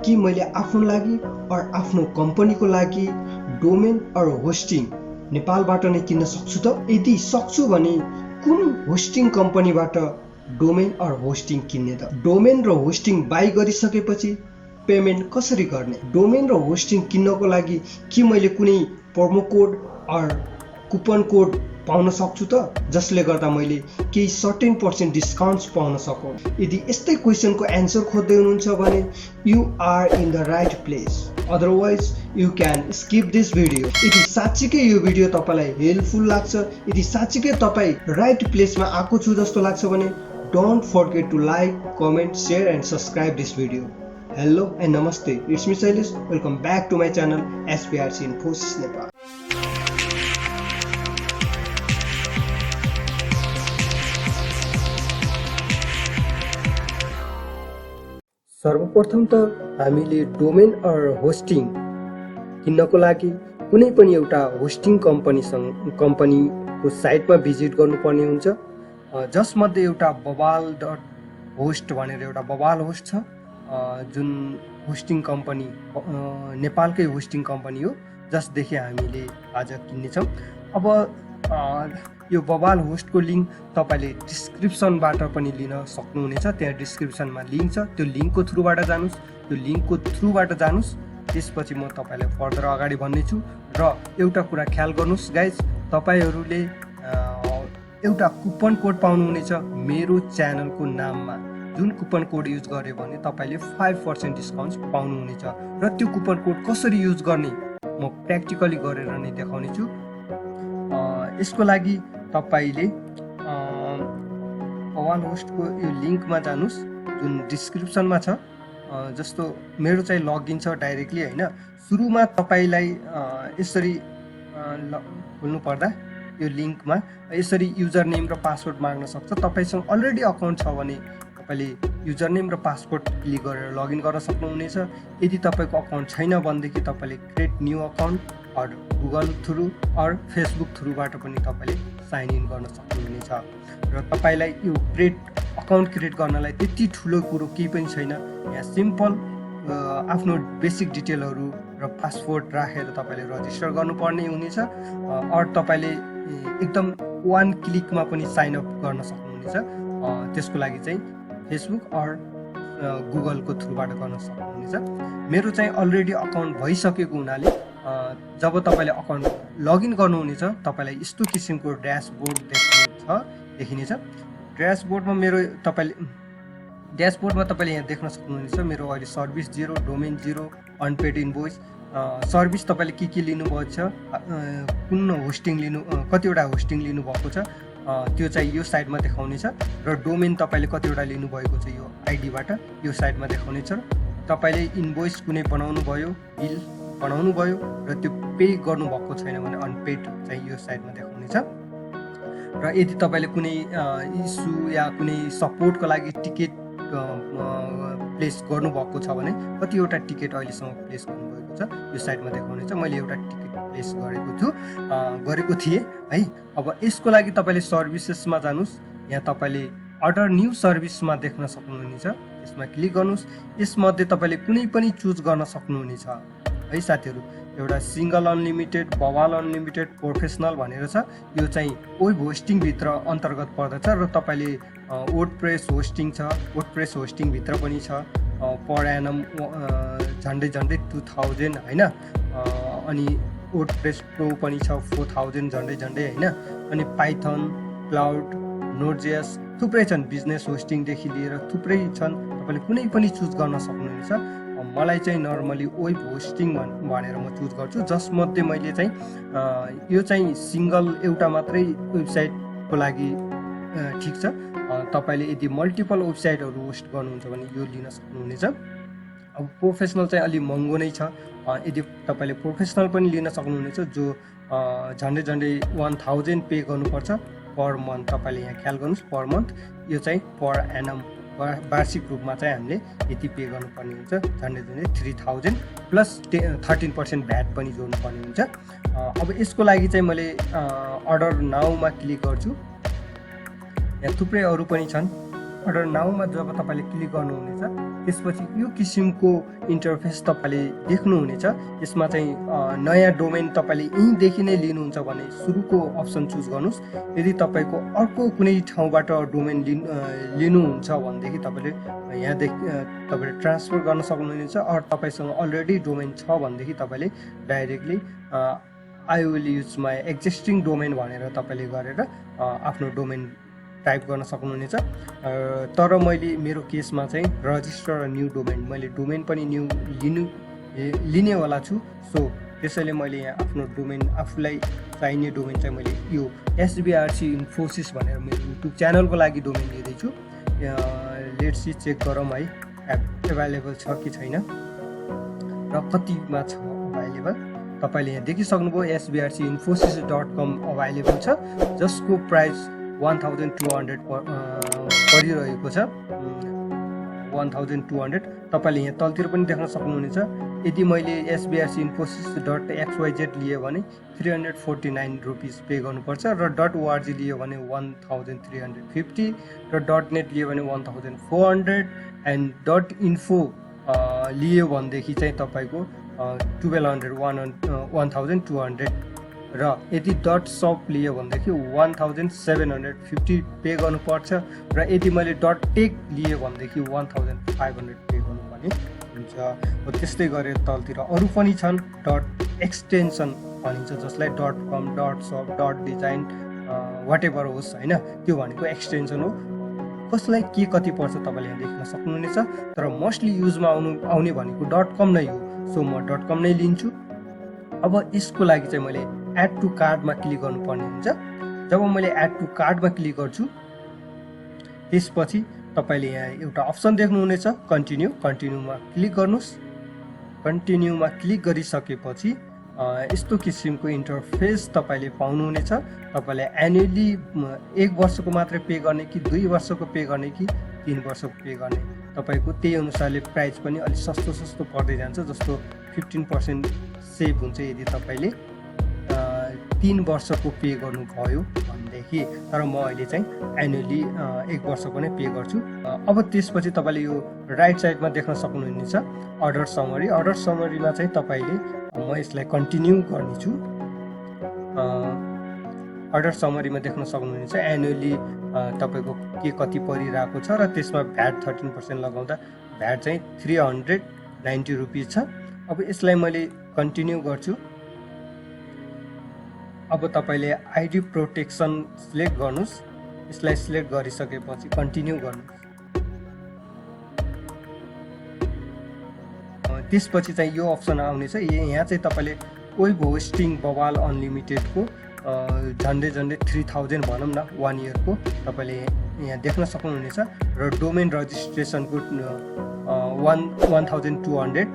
कि मैले आफ्नो लागि और आफ्नो कम्पनीको लागि डोमेन और होस्टिङ नेपालबाट नै किन्न सक्छु त? यदि सक्छु भने कुन होस्टिङ कम्पनीबाट डोमेन और होस्टिङ किन्ने त? डोमेन र होस्टिङ बाई गरिसकेपछि पेमेन्ट कसरी गर्ने? डोमेन र होस्टिङ किन्नको लागि कि मैले कुनै प्रोमो कोड और कुपन कोड पाउन सक्छु त, जसले गर्दा मैले केही सर्टेन पर्सेन्ट डिस्काउन्ट्स पाउन सकौँ? यदि यस्तै क्वेसनको एन्सर खोज्दै हुनुहुन्छ भने you are in the right place, otherwise you can skip this video. यदि साँच्चीकै यो भिडियो तपाईँलाई हेल्पफुल लाग्छ, यदि साँच्चीकै तपाईँ राइट प्लेसमा आएको छु जस्तो लाग्छ भने don't forget to like, comment, share and subscribe this video. Hello and नमस्ते, it's me Shailesh. Welcome back to my channel SPRC Infosys Nepal. सर्वप्रथम त हामीले डोमेन और होस्टिङ किन्नको लागि कुनै पनि एउटा होस्टिङ कम्पनीको साइटमा भिजिट गर्नुपर्ने हुन्छ, जसमध्ये एउटा babal.host भनेर एउटा babal होस्ट छ, जुन होस्टिङ कम्पनी नेपालकै होस्टिङ कम्पनी हो, जसदेखि हामीले आज किन्नेछौँ। अब यो babal होस्टको लिङ्क तपाईँले डिस्क्रिप्सनबाट पनि लिन सक्नुहुनेछ। त्यहाँ डिस्क्रिप्सनमा लिङ्क छ, त्यो लिङ्कको थ्रुबाट जानुस्। त्यसपछि म तपाईँलाई फर्दर अगाडि भन्नेछु। र एउटा कुरा ख्याल गर्नुहोस् गाइज, तपाईँहरूले एउटा कुपन कोड पाउनुहुनेछ मेरो च्यानलको नाममा। जुन कुपन कोड युज गर्यो भने तपाईँले 5% डिस्काउन्ट पाउनुहुनेछ। र त्यो कुपन कोड कसरी युज गर्ने म प्र्याक्टिकली गरेर नै देखाउने छु। यसको लागि तपाईँले babal होस्टको यो लिङ्कमा जानुस्, जुन डिस्क्रिप्सनमा छ। जस्तो मेरो चाहिँ लगइन छ डाइरेक्टली होइन। सुरुमा तपाईँलाई यसरी खोल्नु पर्दा यो लिङ्कमा यसरी युजर नेम र पासवर्ड माग्न सक्छ। तपाईँसँग अलरेडी अकाउन्ट छ भने तपाईँले युजर नेम र पासवर्ड क्लिक गरेर लगइन गर्न सक्नुहुनेछ। यदि तपाईँको अकाउन्ट छैन भनेदेखि तपाईँले क्रिएट न्यू अकाउन्ट और गुगल थ्रु और फेसबुक थ्रुबाट पनि तपाईँले साइन इन गर्न सक्नुहुनेछ। र तपाईँलाई यो अकाउन्ट क्रिएट गर्नलाई त्यति ठुलो कुरो केही पनि छैन। यहाँ सिम्पल आफ्नो बेसिक डिटेलहरू र पासवर्ड राखेर तपाईँले रजिस्टर गर्नुपर्ने हुनेछ। और तपाईँले एकदम वान क्लिकमा पनि साइन अप गर्न सक्नुहुनेछ। त्यसको लागि चाहिँ फेसबुक और गुगलको थ्रुबाट गर्न सक्नुहुनेछ। मेरो चाहिँ अलरेडी अकाउन्ट भइसकेको हुनाले जब तपाईँले अकाउन्ट लगइन गर्नुहुनेछ तपाईँलाई यस्तो किसिमको ड्यासबोर्ड देखिनेछ। ड्यासबोर्डमा तपाईँले यहाँ देख्न सक्नुहुनेछ मेरो अहिले service 0, domain 0, unpaid invoice. Service तपाईँले के लिनुभएको छ, कुन होस्टिङ कतिवटा होस्टिङ लिनुभएको छ त्यो चाहिँ यो साइडमा देखाउनेछ। र डोमेन तपाईँले कतिवटा लिनुभएको छ यो आइडीबाट यो साइडमा देखाउनेछ। तपाईँले इन्भोइस कुनै बनाउनु भयो, बिल बनाउनु भयो र त्यो पे गर्नुभएको छैन भने अनपेड चाहिँ यो साइडमा देखाउनेछ। र यदि तपाईँले कुनै इस्यु या कुनै सपोर्टको लागि टिकट प्लेस गर्नुभएको छ भने कतिवटा टिकट अहिलेसम्म प्लेस गर्नुभएको छ यो साइडमा देखाउनेछ। मैले एउटा टिकट प्लेस गरेको थिएँ है। अब यसको लागि तपाईँले सर्भिसेसमा जानुस्। यहाँ तपाईँले अर्डर न्यू सर्भिसमा देख्न सक्नुहुनेछ, यसमा क्लिक गर्नुहोस्। यसमध्ये तपाईँले कुनै पनि चुज गर्न सक्नुहुनेछ है साथीहरू। एउटा single unlimited, babal unlimited, professional भनेर छ। यो चाहिँ वेब होस्टिङभित्र अन्तर्गत पर्दछ। र तपाईँले वर्डप्रेस होस्टिङ छ, वर्डप्रेस होस्टिङभित्र पनि छ। पर एनम झन्डै 2000 होइन। अनि वर्डप्रेस प्रो पनि छ 4000 झन्डै होइन। अनि पाइथन, क्लाउड, नोडजेएस थुप्रै छन्। बिजनेस होस्टिङदेखि लिएर थुप्रै छन्। तपाईँले कुनै पनि चुज गर्न सक्नुहुनेछ। मलाई चाहिँ नर्मली वेब होस्टिङ भनेर म चुज गर्छु, जसमध्ये मैले चाहिँ यो चाहिँ सिङ्गल एउटा मात्रै वेबसाइटको लागि ठिक छ। तपाईँले यदि मल्टिपल वेबसाइटहरू होस्ट गर्नुहुन्छ भने यो लिन सक्नुहुनेछ। अब प्रोफेसनल चाहिँ अलि महँगो नै छ। यदि तपाईँले प्रोफेसनल पनि लिन सक्नुहुनेछ, जो झन्डै 1000 पे गर्नुपर्छ पर मन्थ। तपाईँले यहाँ ख्याल गर्नुहोस्, पर मन्थ। यो चाहिँ पर एनम वार्षिक रूपमा चाहिँ हामीले यति पे गर्नुपर्ने हुन्छ, झन्डै 3000 प्लस 13% भ्याट पनि जोड्नुपर्ने हुन्छ। अब यसको लागि चाहिँ मैले अर्डर नाउमा क्लिक गर्छु। यहाँ थुप्रै अरू पनि छन्। अर्डर नाउमा जब तपाईँले क्लिक गर्नुहुनेछ त्यसपछि यो किसिमको इन्टरफेस तपाईँले देख्नुहुनेछ। यसमा चाहिँ नयाँ डोमेन तपाईँले यहीँदेखि नै लिनुहुन्छ भने सुरुको अप्सन चुज गर्नुहोस्। यदि तपाईँको अर्को कुनै ठाउँबाट डोमेन लिनुहुन्छ भनेदेखि तपाईँले यहाँदेखि तपाईँले ट्रान्सफर गर्न सक्नुहुनेछ। अरू तपाईँसँग अलरेडी डोमेन छ भनेदेखि तपाईँले directly I will use my existing domain भनेर तपाईँले गरेर आफ्नो डोमेन टाइप गर्न सक्नुहुनेछ। तर मैले मेरो केसमा चाहिँ रजिस्टर न्यू डोमेन, मैले डोमेन पनि न्यू लिनेवाला छु। सो त्यसैले मैले यहाँ आफ्नो डोमेन, आफूलाई चाहिने डोमेन चाहिँ मैले यो एसबिआरसी इन्फोसिस भनेर मेरो युट्युब च्यानलको लागि डोमेन लिँदैछु। लेट्स सी चेक गरौँ है एभाइलेबल छ कि छैन र कतिमा छ अभाइलेबल। तपाईँले यहाँ देखिसक्नुभयो sbrcinfosys.com अभाइलेबल छ, जसको प्राइस 1200 परिरहेको छ। 1200 तपाईँले यहाँ तलतिर पनि देख्न सक्नुहुनेछ। यदि मैले sbrcinfosys.xyz लियो भने 349 रुपिस पे गर्नुपर्छ र .org लियो भने 1350 र .net लियो भने 1400 एन्ड .info लियो भनेदेखि चाहिँ तपाईँको 1200 र यदि .shop लियो भनेदेखि 1750 पे गर्नुपर्छ र यदि मैले .tech लियो भनेदेखि 1500 पे गर्नुपर्ने हुन्छ। त्यस्तै गरेर तलतिर अरू पनि छन् .extension भनिन्छ, जसलाई .com .shop .design वाटेभर होस् होइन, त्यो भनेको एक्सटेन्सन हो। कसलाई के कति पर्छ तपाईँले यहाँ देख्न सक्नुहुनेछ। तर मोस्टली युजमा आउने भनेको .com नै हो। सो म .com नै लिन्छु। अब यसको लागि चाहिँ मैले एड टु कार्डमा क्लिक गर्नुपर्ने हुन्छ। जब मैले एड टु कार्डमा क्लिक गर्छु त्यसपछि तपाईँले यहाँ एउटा अप्सन देख्नुहुनेछ कन्टिन्यूमा क्लिक गर्नुहोस्। कन्टिन्यूमा क्लिक गरिसकेपछि यस्तो किसिमको इन्टरफेस तपाईँले पाउनुहुनेछ। तपाईँले एनुअली 1 वर्षको मात्रै पे गर्ने कि 2 वर्षको पे गर्ने कि 3 वर्षको पे गर्ने, तपाईँको त्यही अनुसारले प्राइस पनि अलिक सस्तो पर्दै जान्छ। जस्तो 15% सेभ हुन्छ यदि तपाईँले 3 वर्षको पे गर्नुभयो भनेदेखि। तर म अहिले चाहिँ एनुअली 1 वर्षको नै पे गर्छु। अब त्यसपछि तपाईँले यो राइट साइडमा देख्न सक्नुहुनेछ अर्डर समरी। अर्डर समरीमा चाहिँ तपाईँले, म यसलाई कन्टिन्यू गर्नेछु। अर्डर समरीमा देख्न सक्नुहुनेछ एनुअली तपाईँको के कति परिरहेको छ र त्यसमा भ्याट 13% लगाउँदा भ्याट चाहिँ 390 रुपिस छ। अब यसलाई मैले कन्टिन्यू गर्छु। अब तपाईँले आइडी प्रोटेक्सन सिलेक्ट गर्नुहोस्। यसलाई सिलेक्ट गरिसकेपछि कन्टिन्यू गर्नुहोस्। त्यसपछि चाहिँ यो अप्सन आउनेछ। यहाँ चाहिँ तपाईँले वेब होस्टिङ बबाल अनलिमिटेडको झन्डै 3000 भनौँ न 1 इयरको तपाईँले यहाँ देख्न सक्नुहुनेछ र डोमेन रजिस्ट्रेसनको 1200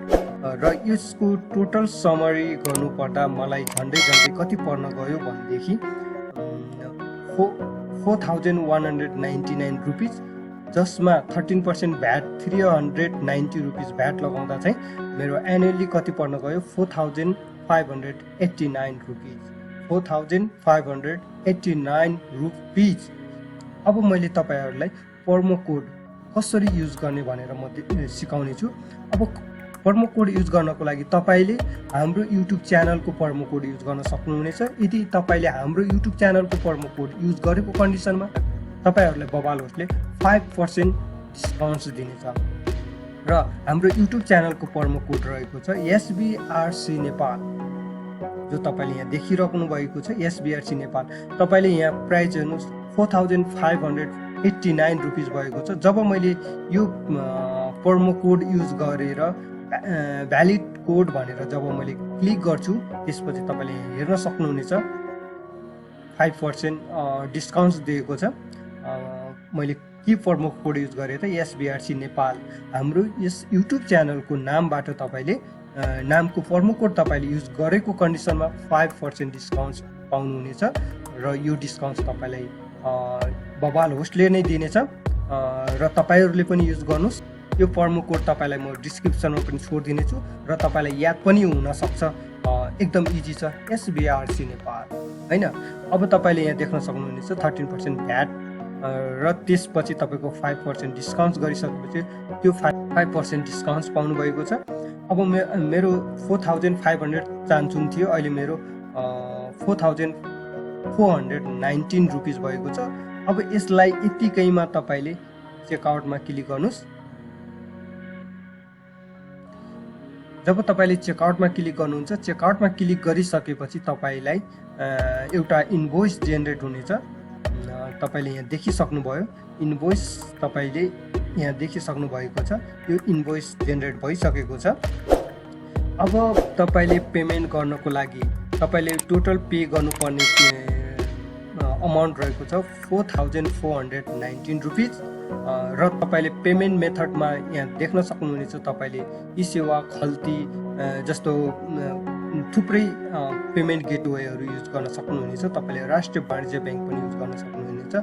र यसको टोटल समरी गर्नुपर्दा मलाई झन्डै कति पर्न गयो भनेदेखि 4199 रुपिस, जसमा 13% भ्याट 390 रुपिस भ्याट लगाउँदा चाहिँ मेरो एनुअली कति पर्न गयो 4589 रुपिस। 4589 रुपिस। अब मैले तपाईँहरूलाई प्रोमो कोड कसरी युज गर्ने भनेर म सिकाउने छु। अब प्रोमो कोड युज गर्नको लागि तपाईँले हाम्रो युट्युब च्यानलको प्रोमो कोड युज गर्न सक्नुहुनेछ। यदि तपाईँले हाम्रो युट्युब च्यानलको प्रोमो कोड युज गरेको कन्डिसनमा तपाईँहरूलाई बबाल होस्टले 5% डिस्काउन्ट दिनेछ। र हाम्रो युट्युब च्यानलको प्रोमो कोड रहेको छ SBRC नेपाल, जो तपाईँले यहाँ देखिराख्नु भएको छ SBRC नेपाल। तपाईँले यहाँ प्राइस हेर्नुहोस् 4589 रुपिस भएको छ। जब मैले यो प्रोमो कोड युज गरेर भ्यालिड कोड भनेर जब मैले क्लिक गर्छु त्यसपछि तपाईँले हेर्न सक्नुहुनेछ 5% डिस्काउन्ट दिएको छ। मैले के प्रोमो कोड युज गरेँ त SBRC नेपाल। हाम्रो यस युट्युब च्यानलको नामबाट तपाईँले नामको प्रोमो कोड तपाईँले युज गरेको कन्डिसनमा 5% डिस्काउन्ट पाउनुहुनेछ र यो डिस्काउन्ट तपाईँलाई बबाल होस्टले नै दिनेछ र तपाईँहरूले पनि युज गर्नुहोस्। यो प्रोमो कोड तपाईँलाई म डिस्क्रिप्सनमा पनि छोडिदिनेछु र तपाईँलाई याद पनि हुनसक्छ। एकदम इजी छ SBRC नेपाल होइन। अब तपाईँले यहाँ देख्न सक्नुहुनेछ 13% भ्याट र त्यसपछि तपाईँको 5% डिस्काउन्ट गरिसकेपछि त्यो 5% डिस्काउन्ट पाउनु भएको छ। अब मेरो 4500 चान्चुन थियो, अहिले मेरो 4419 रुपिस भएको छ। अब यसलाई यतिकैमा तपाईँले चेकआउटमा क्लिक गर्नुहोस्। जब तपाईँले चेकआउटमा क्लिक गर्नुहुन्छ, चेकआउटमा क्लिक गरिसकेपछि तपाईँलाई एउटा इन्भोइस जेनेरेट हुनेछ। तपाईँले यहाँ देखिसक्नुभयो इन्भोइस, तपाईँले यहाँ देखिसक्नु भएको छ। यो इन्भोइस जेनेरेट भइसकेको छ। अब तपाईँले पेमेन्ट गर्नको लागि तपाईँले टोटल पे गर्नुपर्ने अमाउन्ट रहेको छ 4419 रुपिज। र तपाईँले पेमेन्ट मेथडमा यहाँ देख्न सक्नुहुनेछ, तपाईँले ई सेवा, खल्ती जस्तो थुप्रै पेमेन्ट गेटवेहरू युज गर्न सक्नुहुनेछ। तपाईँले राष्ट्रिय वाणिज्य ब्याङ्क पनि युज गर्न सक्नुहुनेछ।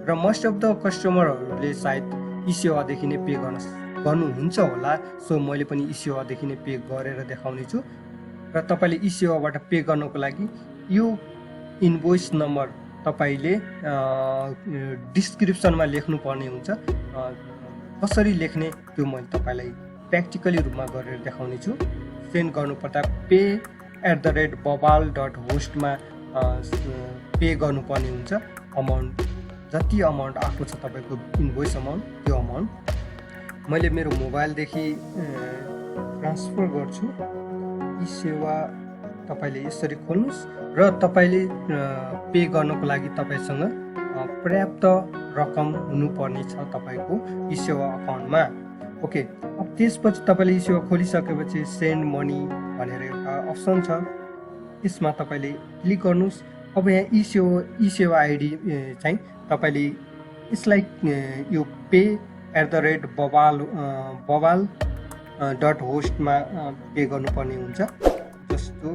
र मोस्ट अफ द कस्टमरहरूले सायद ई सेवादेखि नै पे गर्नुहुन्छ होला। सो मैले पनि ई सेवादेखि नै पे गरेर देखाउने छु। र तपाईँले ई सेवाबाट पे गर्नको लागि यो इन्भोइस नम्बर तपाईँले डिस्क्रिप्सनमा लेख्नुपर्ने हुन्छ। कसरी लेख्ने त्यो मैले तपाईँलाई प्र्याक्टिकली रूपमा गरेर देखाउने छु। सेन्ड गर्नुपर्दा pay@babal.host मा पे गर्नुपर्ने हुन्छ। अमाउन्ट जति अमाउन्ट आएको छ तपाईँको इन्भोइस अमाउन्ट, त्यो अमाउन्ट मैले मेरो मोबाइलदेखि ट्रान्सफर गर्छु। ई सेवा तपाईँले यसरी खोल्नुहोस् र तपाईँले पे गर्नको लागि तपाईँसँग पर्याप्त रकम हुनुपर्ने छ तपाईँको ई सेवा अकाउन्टमा। ओके, अब त्यसपछि तपाईँले ई सेवा खोलिसकेपछि सेन्ड मनी भनेर एउटा अप्सन छ, यसमा तपाईँले क्लिक गर्नुहोस्। अब यहाँ ई सेवा आइडी चाहिँ तपाईँले यसलाई यो pay@babal.host मा पे गर्नुपर्ने हुन्छ। जस्तो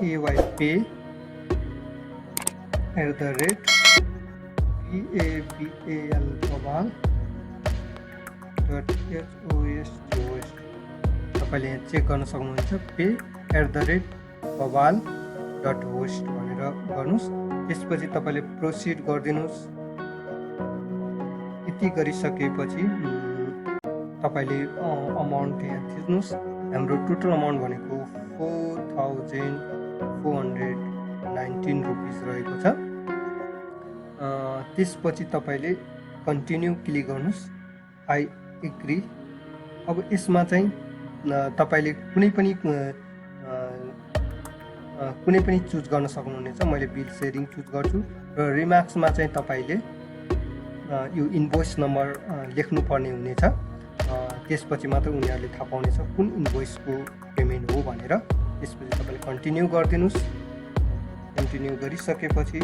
pay@babal.host तपाईँले यहाँ चेक गर्न सक्नुहुन्छ। pay@babal.host भनेर गर्नुहोस्। त्यसपछि तपाईँले प्रोसिड गरिदिनुहोस्। यति गरिसकेपछि तपाईँले अमाउन्ट यहाँ थिच्नुहोस्। हाम्रो टोटल अमाउन्ट भनेको 4419 रुपिस रहेको छ। त्यसपछि तपाईँले कन्टिन्यू क्लिक गर्नुहोस्। I agree. अब यसमा चाहिँ तपाईँले कुनै पनि चुज गर्न सक्नुहुनेछ। मैले बिल सेयरिङ चुज गर्छु र रिमार्क्समा चाहिँ तपाईँले यो इन्भोइस नम्बर लेख्नुपर्ने हुनेछ। त्यसपछि मात्र उनीहरूले थाहा पाउनेछ कुन इन्भोइसको पेमेन्ट हो भनेर। त्यसपछि तपाईँले कन्टिन्यू गरिदिनुहोस्। कन्टिन्यू गरिसकेपछि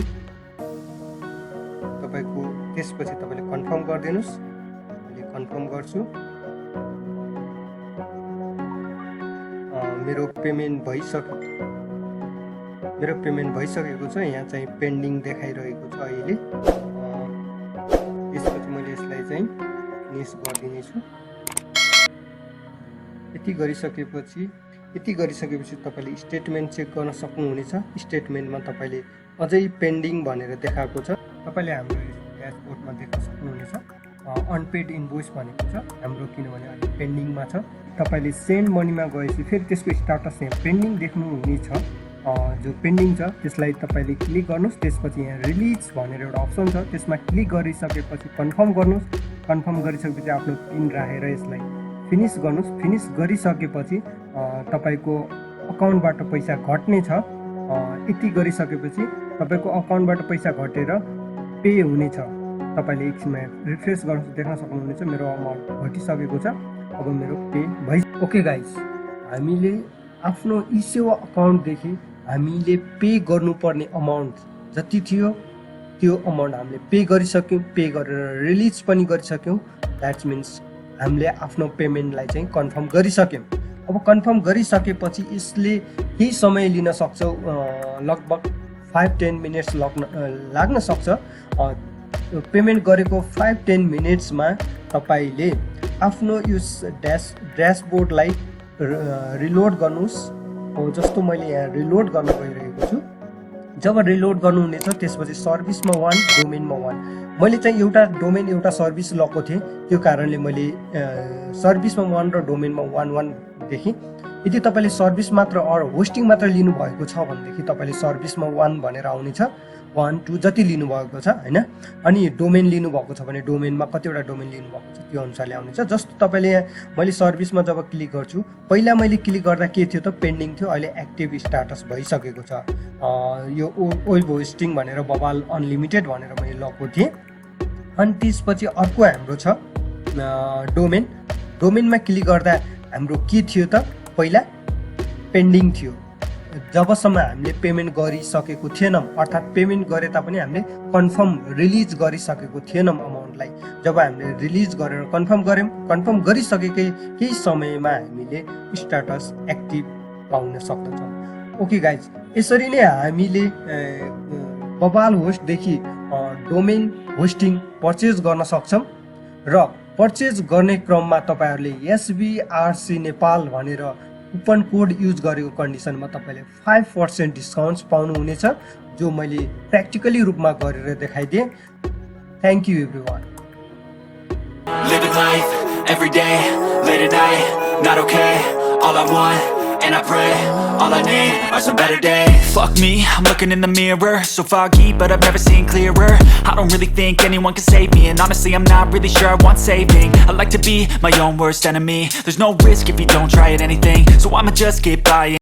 त्यसपछि तपाईँले कन्फर्म गरिदिनुहोस्। मैले कन्फर्म गर्छु। मेरो पेमेन्ट भइसकेको छ। यहाँ चाहिँ पेन्डिङ देखाइरहेको छ अहिले। त्यसपछि मैले यसलाई चाहिँ फिनिस गरिदिनेछु। यति गरिसकेपछि तपाईँले स्टेटमेन्ट चेक गर्न सक्नुहुनेछ। स्टेटमेन्टमा तपाईँले अझै पेन्डिङ भनेर देखाएको छ। तपाईँले हाम्रो ड्यासबोर्डमा देख्न सक्नुहुनेछ अनपेड इन्भोइस भनेको छ हाम्रो, किनभने अहिले पेन्डिङमा छ। तपाईँले सेन्ड मनीमा गएपछि फेरि त्यसको स्टाटस यहाँ पेन्डिङ देख्नुहुनेछ। जो पेन्डिङ छ त्यसलाई तपाईँले क्लिक गर्नुहोस्। त्यसपछि यहाँ रिलिज भनेर एउटा अप्सन छ, त्यसमा क्लिक गरिसकेपछि कन्फर्म गर्नुहोस्। कन्फर्म गरिसकेपछि आफ्नो पिन राखेर यसलाई फिनिस गर्नुहोस्। फिनिस गरिसकेपछि तपाईँको अकाउन्टबाट पैसा घट्ने छ। यति गरिसकेपछि तपाईँको अकाउन्टबाट पैसा घटेर पे हुनेछ। तपाईँले एकछिनमा रिफ्रेस गर्नुहोस्, देख्न सक्नुहुनेछ मेरो अमाउन्ट घटिसकेको छ। अब मेरो पे ओके गाइस, हामीले आफ्नो ई सेवा अकाउन्टदेखि हामीले पे गर्नुपर्ने अमाउन्ट जति थियो त्यो अमाउन्ट हामीले पे गरिसक्यौँ। पे गरेर रिलिज पनि गरिसक्यौँ। द्याट्स मिन्स हामीले आफ्नो पेमेन्टलाई चाहिँ कन्फर्म गरिसक्यौँ। अब कन्फर्म गरिसकेपछि यसले केही समय लिन सक्छ, लगभग 5-10 मिनट्स लाग्न सक्छ। पेमेन्ट गरेको 5-10 मिनट्समा तपाईँले आफ्नो यो ड्यासबोर्डलाई रिलोड गर्नुहोस्। जस्तो मैले यहाँ रिलोड गर्न गइरहेको छु। जब रिलोड गर्नुहुनेछ त्यसपछि सर्भिसमा 1, डोमेनमा 1, मैले चाहिँ एउटा डोमेन एउटा सर्भिस लगेको थिएँ, त्यो कारणले मैले सर्भिसमा 1 र डोमेनमा 1 देखेँ। यदि तपाईँले सर्भिस मात्र होस्टिङ मात्र लिनुभएको छ भनेदेखि तपाईँले सर्भिसमा 1 भनेर आउनेछ, 1 2 जति लिनुभएको छ होइन। अनि डोमेन लिनुभएको छ भने डोमेनमा कतिवटा डोमेन लिनुभएको छ त्यो अनुसारले आउनेछ। जस्तो तपाईँले मैले सर्भिसमा जब क्लिक गर्छु, पहिला मैले क्लिक गर्दा के थियो त पेन्डिङ थियो, अहिले एक्टिभ स्ट्याटस भइसकेको छ। यो वेब होस्टिङ भनेर बबाल अनलिमिटेड भनेर मैले लगेको थिएँ। अनि त्यसपछि अर्को हाम्रो छ डोमेन। डोमेनमा क्लिक गर्दा हाम्रो के थियो त पहिला पेन्डिङ थियो। जबसम्म हामीले पेमेन्ट गरिसकेको थिएनौँ, अर्थात् पेमेन्ट गरे तापनि हामीले कन्फर्म रिलिज गरिसकेको थिएनौँ अमाउन्टलाई। जब हामीले रिलिज गरेर कन्फर्म गऱ्यौँ, कन्फर्म गरिसकेकै केही समयमा हामीले स्ट्याटस एक्टिभ पाउन सक्दछौँ। ओके गाइज, यसरी नै हामीले बबाल होस्टदेखि डोमेन होस्टिङ परचेज गर्न सक्छौँ। र परचेज गर्ने क्रममा तपाईँहरूले SBRC नेपाल भनेर कुपन कोड युज गरेको कन्डिसनमा तपाईँले 5% डिस्काउन्ट पाउनुहुनेछ, जो मैले प्र्याक्टिकली रूपमा गरेर देखाइदिएँ। Thank you everyone. Living life every day, late at night, not okay. All I want, and I pray, all I need are some better days. Fuck me, I'm looking in the mirror, so foggy, but I've never seen clearer. I don't really think anyone can save me, and honestly I'm not really sure I want saving. I like to be my own worst enemy. There's no risk if you don't try at anything, so I'ma just keep buying.